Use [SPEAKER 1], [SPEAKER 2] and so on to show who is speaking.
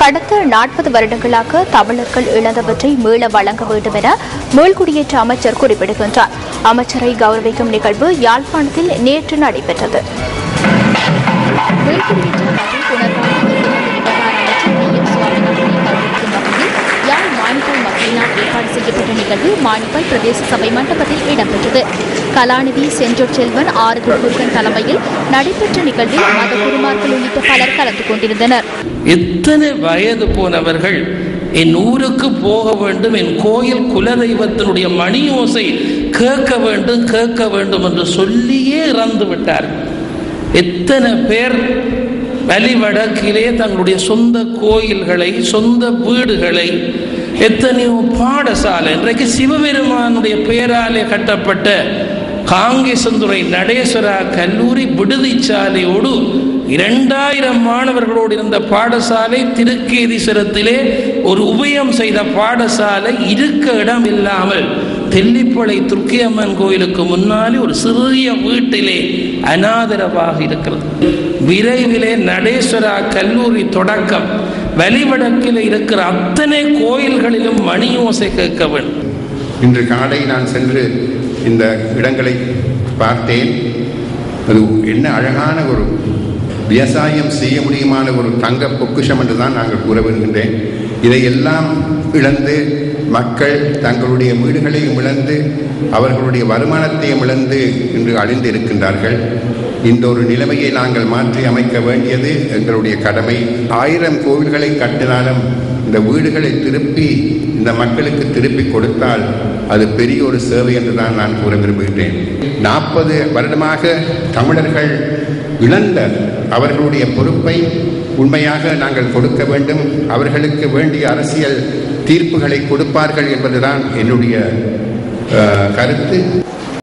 [SPEAKER 1] கடந்த 40 வருடங்களாக தமிழர்கள் இழந்தவற்றை மீள வழங்க வேண்டும் என மீள்குடியேற்ற அமைச்சர் குறிப்பிடுகின்றார். அமைச்சரை கௌரவிக்கும் நிகழ்வு யாழ்ப்பாணத்தில் நேற்று நடைபெற்றது. ஏற்பாடு செய்யப்பட்ட நிகழ்வு மானிப்பாய் பிரதேச சபை மண்டபத்தில் இடம்பெற்றது. கலாநிதி செஞ்சோர் செல்வன் ஆறுகுருக்கன் தலைமையில் நடைபெற்ற நிகழ்வில் மத குருமார்கள் உள்ளிட்ட பலர் கலந்து கொண்டிருந்தனர்.
[SPEAKER 2] எத்தனை வயது போனவர்கள் என் ஊருக்கு போக வேண்டும், என் கோயில் குலதெய்வத்தினுடைய மணி ஓசை கேட்க வேண்டும் என்று சொல்லியே இறந்து விட்டார். எத்தனை பேர் வலிவடக்கிலே தங்களுடைய சொந்த கோயில்களை, சொந்த வீடுகளை, எத்தனையோ பாடசாலை, இன்றைக்கு சிவபெருமானுடைய பெயராலே கட்டப்பட்ட காங்கேசந்துறை நடேஸ்வரா கல்லூரி விடுதிச்சாலையோடு 2000 மாணவர்களோடு இருந்த பாடசாலை, திருக்கேதீஸ்வரத்திலே ஒரு உபயம் செய்த பாடசாலை இருக்க இடம் இல்லாமல் தெல்லிப்பளை துர்க்கியம்மன் கோயிலுக்கு முன்னாலே ஒரு சிறிய வீட்டிலே அநாதரவாக இருக்கிறது. விரைவிலே நடேஸ்வரா கல்லூரி தொடக்கம் வலிவடக்கில் இருக்கிற அத்தனை கோயில்களிலும் மணி ஓசை கேட்க வேண்டும்.
[SPEAKER 3] இன்று காலை நான் சென்று இந்த இடங்களை பார்த்தேன். அது என்ன அழகான ஒரு விவசாயம் செய்ய முடியுமான ஒரு தங்க பொக்கிஷம் என்று தான் நாங்கள் கூற வருகின்றேன். இதையெல்லாம் இழந்து மக்கள் தங்களுடைய வீடுகளையும் இழந்து அவர்களுடைய வருமானத்தையும் இழந்து இன்று அழிந்து இருக்கின்றார்கள். இந்த ஒரு நிலைமையை நாங்கள் மாற்றி அமைக்க வேண்டியது எங்களுடைய கடமை. 1000 கோவில்களை கட்டினாலும் இந்த வீடுகளை திருப்பி இந்த மக்களுக்கு திருப்பி கொடுத்தால் அது பெரிய ஒரு சேவை என்று தான் நான் கூற விரும்புகின்றேன். 40 வருடமாக தமிழர்கள் இழந்த அவர்களுடைய பொறுப்பை உண்மையாக நாங்கள் கொடுக்க வேண்டும். அவர்களுக்கு வேண்டிய அரசியல் தீர்ப்புகளை கொடுப்பார்கள் என்பதுதான் என்னுடைய கருத்து.